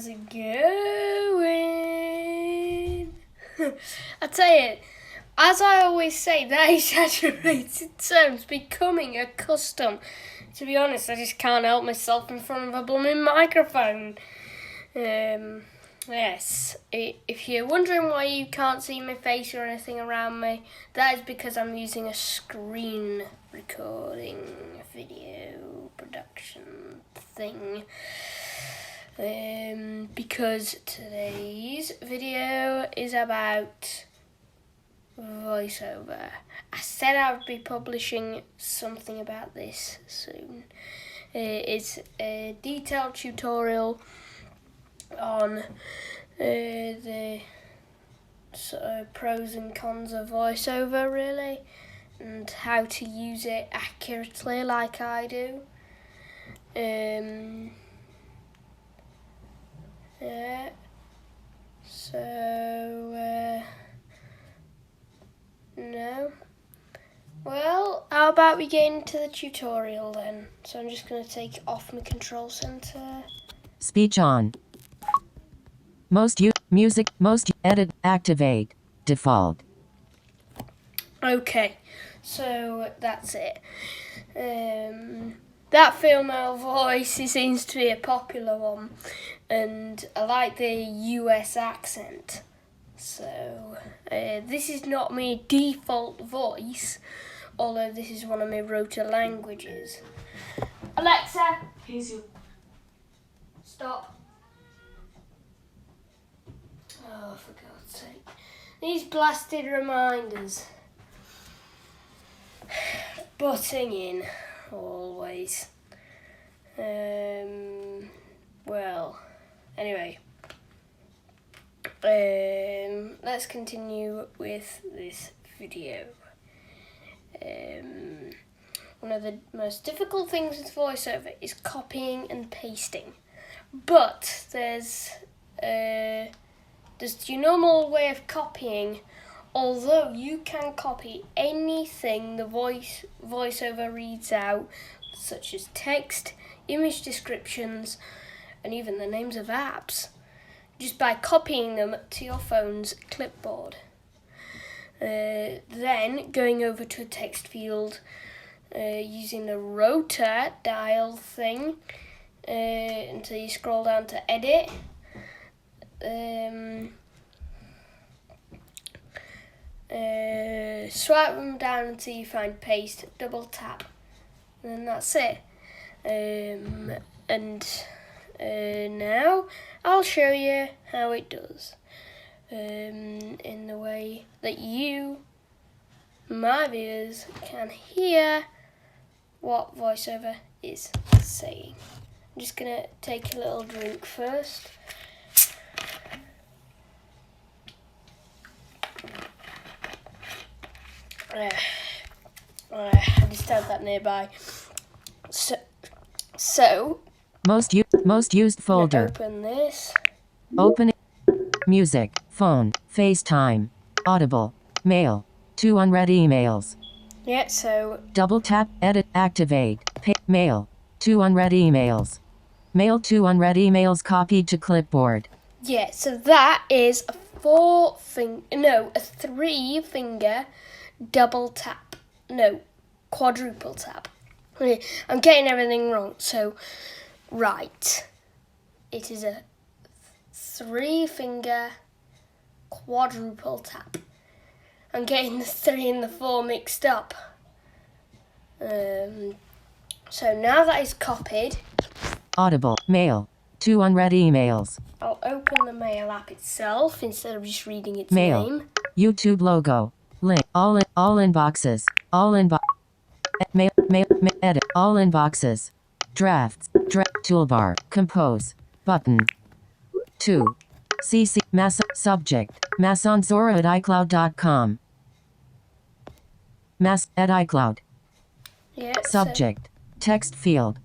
How's it going? I tell you, as I always say, that exaggerated sound's becoming a custom. To be honest, I just can't help myself in front of a blooming microphone. Yes, if you're wondering why you can't see my face or anything around me, that is because I'm using a screen recording video production thing. Because today's video is about VoiceOver. I said I would be publishing something about this soon. It's a detailed tutorial on the sort of pros and cons of VoiceOver, really, and how to use it accurately like I do. Yeah. So, no. Well, how about we get into the tutorial then? So I'm just going to take off my control center. Speech on. Music, edit, activate, default. Okay, so that's it. That female voice seems to be a popular one, and I like the US accent. So this is not my default voice, although this is one of my rota languages. Alexa, stop. Oh, for God's sake. These blasted reminders. Butting in, always. Well, anyway. Let's continue with this video. One of the most difficult things with VoiceOver is copying and pasting. But there's your normal way of copying, although you can copy anything the VoiceOver reads out, such as text, image descriptions, and even the names of apps, just by copying them to your phone's clipboard. Then going over to a text field using the rota dial thing until you scroll down to edit. Swipe them down until you find paste, double tap, and then that's it. Now I'll show you how it does in the way that you, my viewers, can hear what VoiceOver is saying. I'm just going to take a little drink first. I just had that nearby. So Most used folder. Open this. Open music, phone, FaceTime, Audible, mail, 2 unread emails. Yeah, so Double tap, edit, activate, mail, 2 unread emails. Mail 2 unread emails copied to clipboard. yeah, so that is a 3-finger double tap. No, quadruple tap. I'm getting everything wrong. So, right. It is a 3-finger quadruple tap. I'm getting the 3 and the 4 mixed up. So now that is copied, Audible, mail, 2 unread emails. I'll open the mail app itself instead of just reading its Mail, name. YouTube logo, link, all inboxes, mail, edit, all inboxes, drafts, toolbar, compose, button, 2, CC, subject, massonzora at iCloud.com, mass at iCloud, Yeah. subject, text field,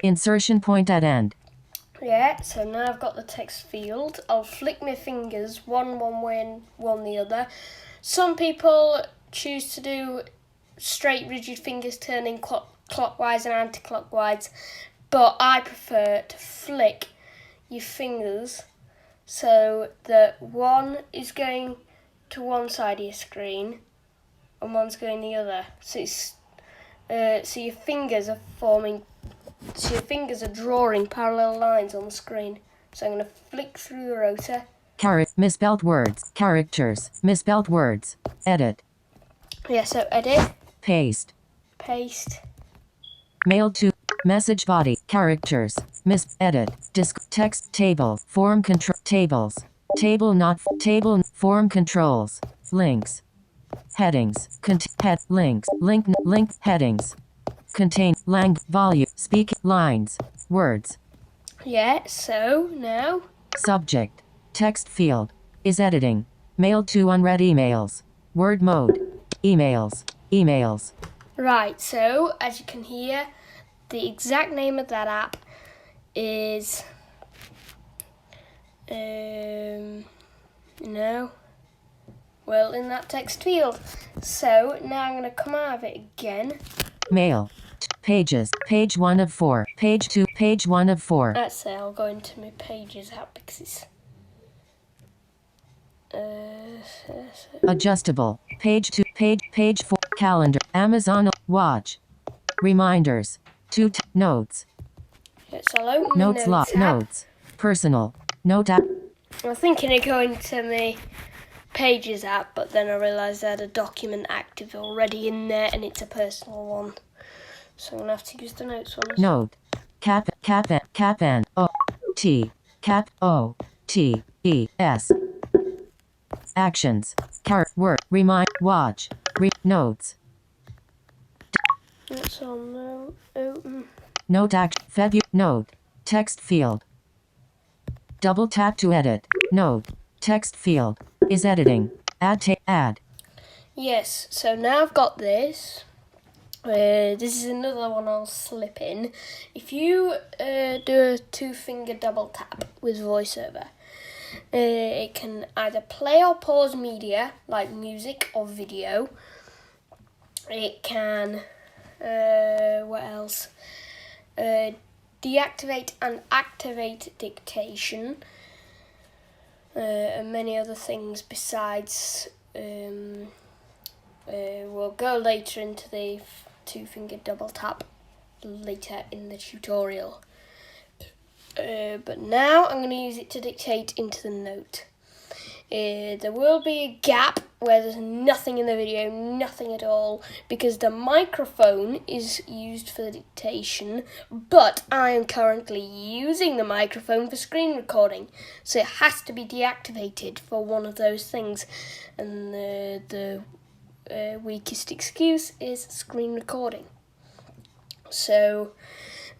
insertion point at end. So now I've got the text field. I'll flick my fingers, one way and one the other. Some people choose to do straight, rigid fingers turning clockwise and anti-clockwise, but I prefer to flick your fingers so that one is going to one side of your screen and one's going the other. So it's so your fingers are drawing parallel lines on the screen. So I'm going to flick through the rotor. Misspelled words. Characters. Misspelled words. Edit. Yeah, so edit. Paste. Paste. Mail to. Message body. Characters. Edit. Text table. Form control. Tables. Table not. Table. Form controls. Links. Headings. Links. Link. Headings. Contain. Volume. Speak. Lines. Words. Yeah, so now. Subject. Text field. Is editing. Mail to unread emails. Word mode. Emails. Right, so as you can hear, the exact name of that app is in that text field. So now I'm going to come out of it again. Mail. Pages. Page 1 of 4. Page 2. Page 1 of 4. Let's say I'll go into my Pages app because it's adjustable. Page 2. Page 4. Calendar. Amazon. Watch. Reminders. Notes. Yes, I'll open Notes. Notes. Personal. Note app. I was thinking of going to my Pages app, but then I realised I had a document active already in there and it's a personal one. So I'm going to have to use the Notes one. Note. Cap N O T Cap O T E S. Actions. Word. Remind. Watch. Notes. That's on now. Open. Note action. Note. Text field. Double tap to edit. Note. Text field. Is editing. Add. Yes, so now I've got this. This is another one I'll slip in. If you do a 2-finger double tap with VoiceOver, it can either play or pause media, like music or video. It can, what else? Deactivate and activate dictation, and many other things besides. We'll go later into the 2-finger double tap later in the tutorial. But now I'm going to use it to dictate into the note. There will be a gap where there's nothing in the video, nothing at all, because the microphone is used for the dictation, but I am currently using the microphone for screen recording, so it has to be deactivated for one of those things, and the weakest excuse is screen recording. So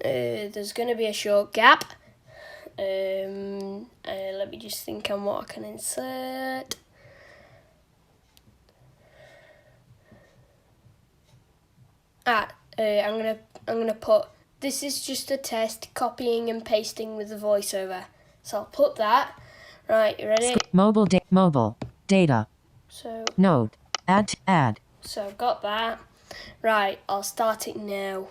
there's going to be a short gap. Let me just think on what I can insert. I'm gonna put, this is just a test, copying and pasting with the VoiceOver. So I'll put that. Right, you ready? Mobile data. So Note. Add. So I've got that. Right, I'll start it now.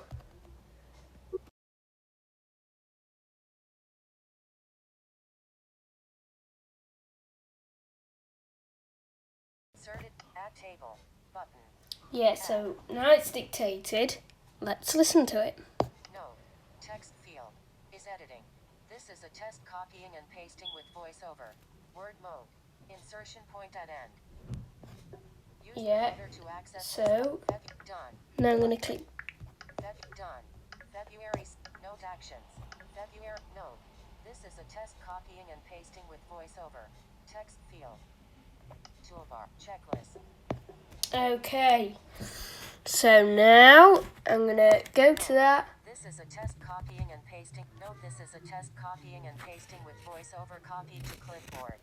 Inserted add table button. Yeah, so now it's dictated. Let's listen to it. No. Text field is editing. This is a test copying and pasting with VoiceOver. Word mode. Insertion point at end. Use Yeah. to access So done. now I'm gonna click. Done. February note actions. February note. This is a test copying and pasting with VoiceOver. Text field. Toolbar checklist. Okay. So now I'm gonna go to that. This is a test copying and pasting. Note this is a test copying and pasting with VoiceOver. Copy to clipboard.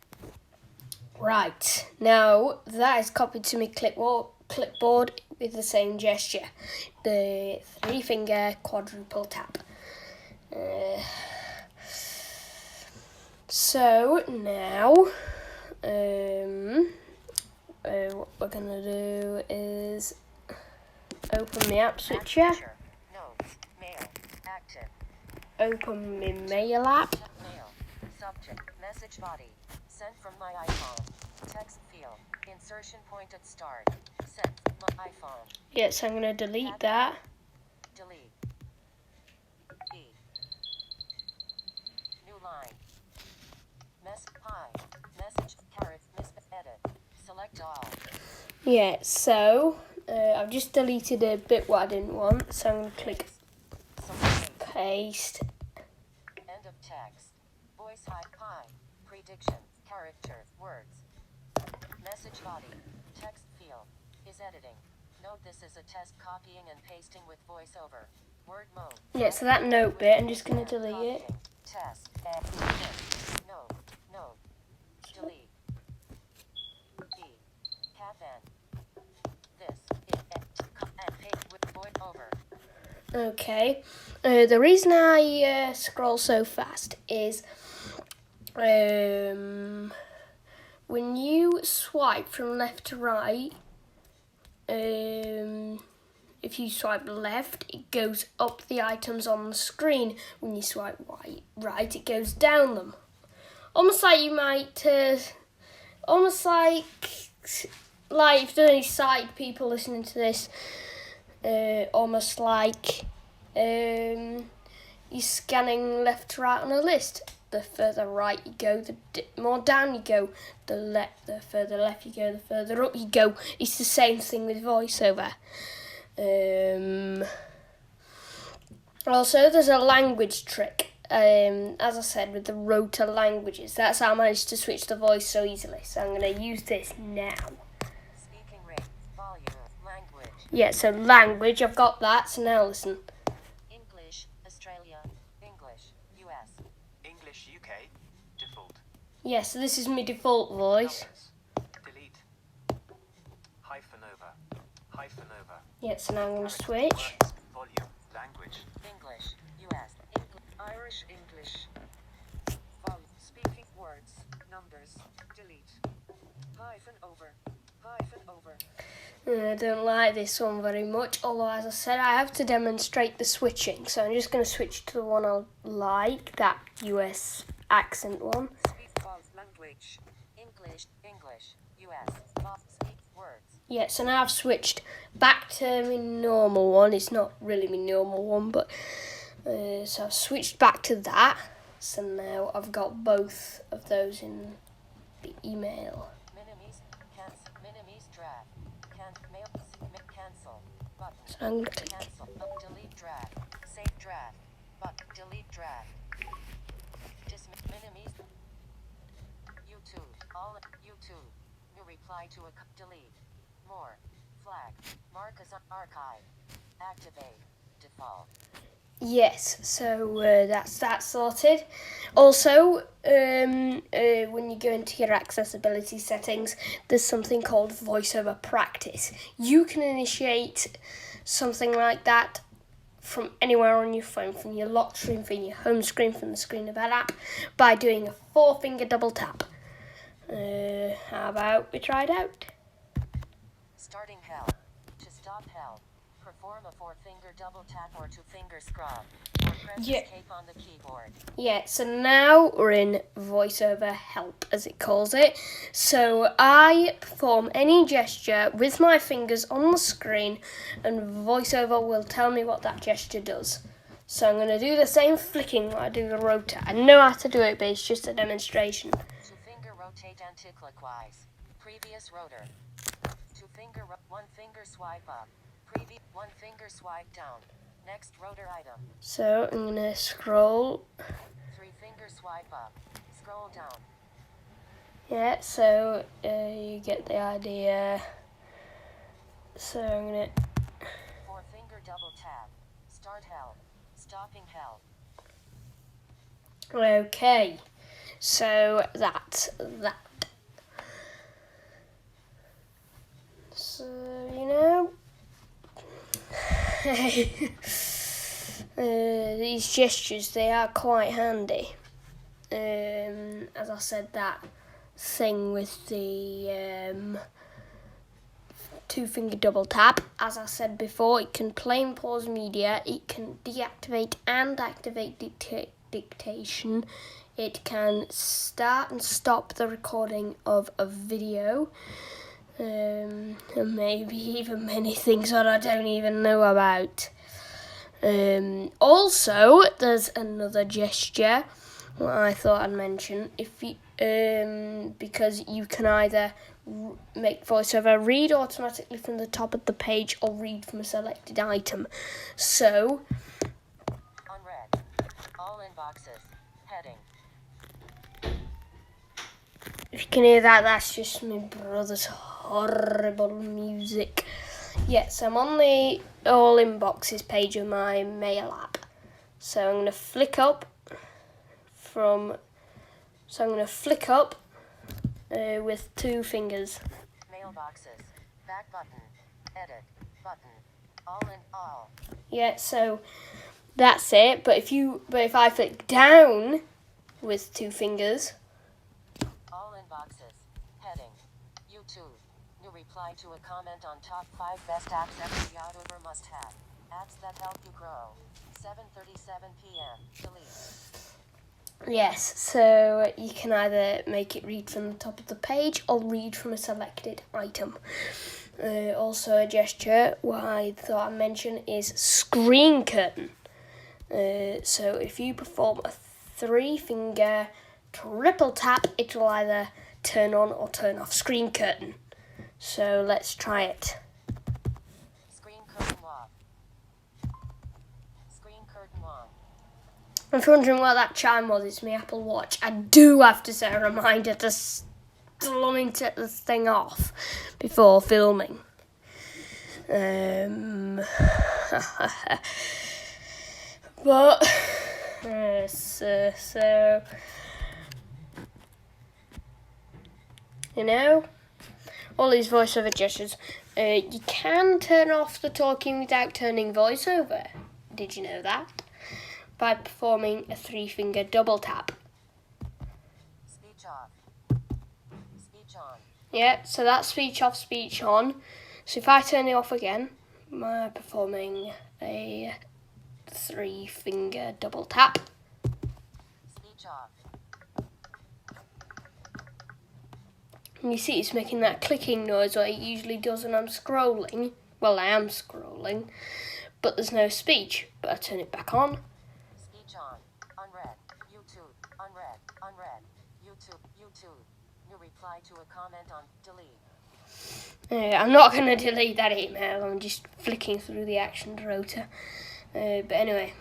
Right. Now that is copied to my clipboard with the same gesture. The 3-finger quadruple tap. So now what we're gonna do is open the app switcher. Notes. Mail. Active. Open my mail app. Mail. Subject. Message body. Sent from my iPhone. Text field. Insertion point at start. Sent. My iPhone. Yes, I'm going to delete that. Delete. E. New line. Hi. Message. Caret. Edit. Select all. Yeah, so I've just deleted a bit what I didn't want. So I'm going to click paste. End of text. Voice hi. Prediction. Character. Words. Message body. Text field. Is editing. Note this is a test copying and pasting with VoiceOver. Word mode. Yeah, so that note bit, I'm just going to delete it. Test. No. No. Delete. E. Cat N. This. And paste with VoiceOver. Okay. The reason I scroll so fast is when you swipe from left to right, if you swipe left, it goes up the items on the screen. When you swipe right, it goes down them. Almost like you might, almost like if there's any sight people listening to this, almost like you're scanning left to right on a list. The further right you go, the more down you go. The further left you go, the further up you go. It's the same thing with VoiceOver. Also, there's a language trick. As I said, with the rota languages. That's how I managed to switch the voice so easily. So I'm going to use this now. Speaking rate, volume, language. Yeah, so language, I've got that. So now listen. English, Australia. English, US. English UK. Default. Yeah, so this is my default voice. Numbers. Delete. Hyphen over. Hyphen over. Yeah, so now I'm going to Character switch. words. Volume. Language. English, US. Irish English. Volume. Speaking words. Numbers. Delete. Hyphen over. Hyphen over. I don't like this one very much, although as I said, I have to demonstrate the switching. So I'm just going to switch to the one I like, that US accent one. Speak language. English, English, US. Speak words. Yeah, so now I've switched back to my normal one. It's not really my normal one, but so I've switched back to that. So now I've got both of those in the email. Minimise, cancel, minimise, drag, mail, cancel, button, So I'm going to click. cancel, delete, drag, save, drag, button, delete, drag, minimise, YouTube, all, YouTube, new reply to a, delete, more, flag, mark as archive, activate, default. Yes, so that's that sorted. Also, when you go into your accessibility settings, there's something called VoiceOver Practice. You can initiate something like that from anywhere on your phone, from your lock screen, from your home screen, from the screen of an app, by doing a 4-finger double tap. How about we try it out? Starting hell. To stop hell, perform a 4-finger double tap or 2-finger scrub, or press escape on the keyboard. Yeah, so now we're in VoiceOver Help, as it calls it. So I perform any gesture with my fingers on the screen, and VoiceOver will tell me what that gesture does. So I'm going to do the same flicking that I do the rota. I know how to do it, but it's just a demonstration. 2-finger rotate anticlockwise. Previous rotor. 2-finger, 1-finger swipe up. 1-finger swipe down. Next rotor item. So I'm going to scroll. 3-finger swipe up. Scroll down. Yeah, so you get the idea. So I'm going to... 4-finger double tap. Start hell. Stopping hell. Okay, so that's that. So, you know, these gestures, they are quite handy. As I said, that thing with the 2-finger double tap, as I said before, it can play and pause media, it can deactivate and activate dictation, it can start and stop the recording of a video, and maybe even many things that I don't even know about. Also, there's another gesture what I thought I'd mention. If you, because you can either make VoiceOver read automatically from the top of the page or read from a selected item. So, Unread. All inboxes. Heading. if you can hear that, that's just my brother's horrible music. Yes, I'm on the all inboxes page of my mail app. So I'm going to flick up with 2 fingers. Mailboxes. Back button. Edit. Button. All. Yeah, so that's it. But if I flick down with 2 fingers. All inboxes. Heading. YouTube. New reply to a comment on top 5 best apps every YouTuber must have. Apps that help you grow. 7:37 p.m. Delete. Yes, so you can either make it read from the top of the page or read from a selected item. Also a gesture, what I thought I'd mention is screen curtain. So if you perform a 3-finger triple tap, it will either turn on or turn off screen curtain. So let's try it. Screen curtain off. Screen curtain on. If you're wondering what that chime was, it's my Apple Watch. I do have to set a reminder to slumming set this thing off before filming. But so you know, all these VoiceOver gestures. You can turn off the talking without turning VoiceOver. Did you know that? By performing a 3-finger double tap. Speech off. Speech on. Yeah, so that's speech off, speech on. So if I turn it off again, by performing a 3-finger double tap. Speech off. And you see it's making that clicking noise like it usually does when I'm scrolling. Well, I am scrolling, but there's no speech. But I turn it back on. Speech on. Unread. YouTube. Unread. YouTube. New reply to a comment on delete. I'm not going to delete that email. I'm just flicking through the actions rotor. But anyway.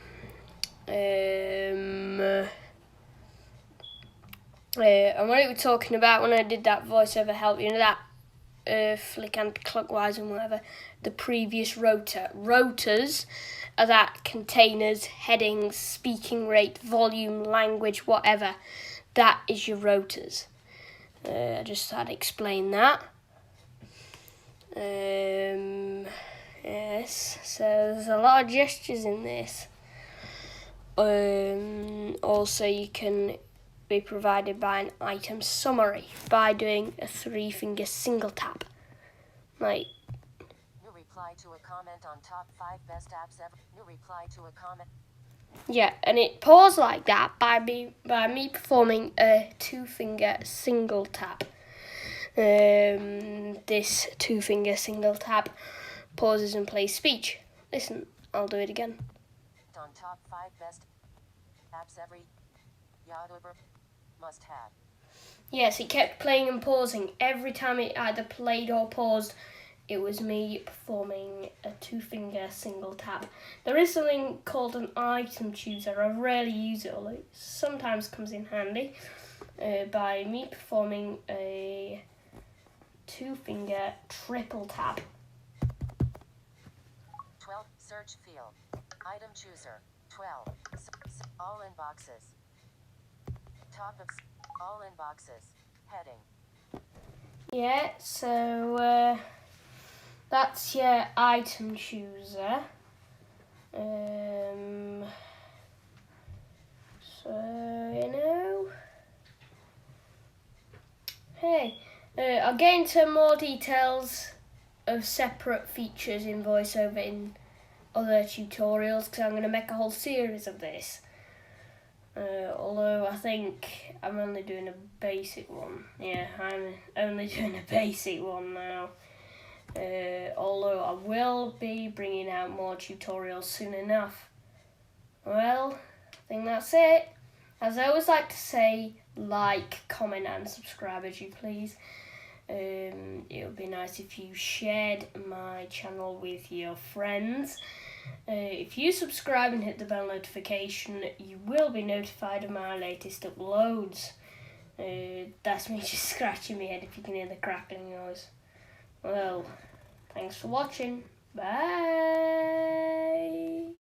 And what we were talking about when I did that VoiceOver help, you know that flick anti-clockwise and whatever, the previous rotor. Rotors are that containers, headings, speaking rate, volume, language, whatever. That is your rotors. I just thought I'd explain that. Yes, so there's a lot of gestures in this. Also, you can be provided by an item summary by doing a 3-finger single tap. Like, new reply to a comment on top 5 best apps ever. New reply to a comment. yeah, and it paused like that by me performing a 2-finger single tap. This 2-finger single tap pauses and plays speech. Listen, I'll do it again. On top 5 best apps every YouTuber must have. Yes, it kept playing and pausing. Every time it either played or paused, it was me performing a 2-finger single tap. There is something called an item chooser. I rarely use it, although it sometimes comes in handy. By me performing a 2-finger triple tap. 12. Search field. Item chooser. 12. All inboxes. Top of all inboxes. Heading. Yeah, so that's your item chooser. So, you know. Hey, I'll get into more details of separate features in VoiceOver in other tutorials because I'm going to make a whole series of this. Although I think I'm only doing a basic one. Yeah, I'm only doing a basic one now. Although I will be bringing out more tutorials soon enough. Well, I think that's it. As I always like to say, like, comment and subscribe as you please. It would be nice if you shared my channel with your friends. If you subscribe and hit the bell notification, you will be notified of my latest uploads. That's me just scratching my head if you can hear the crackling noise. Well, thanks for watching. Bye.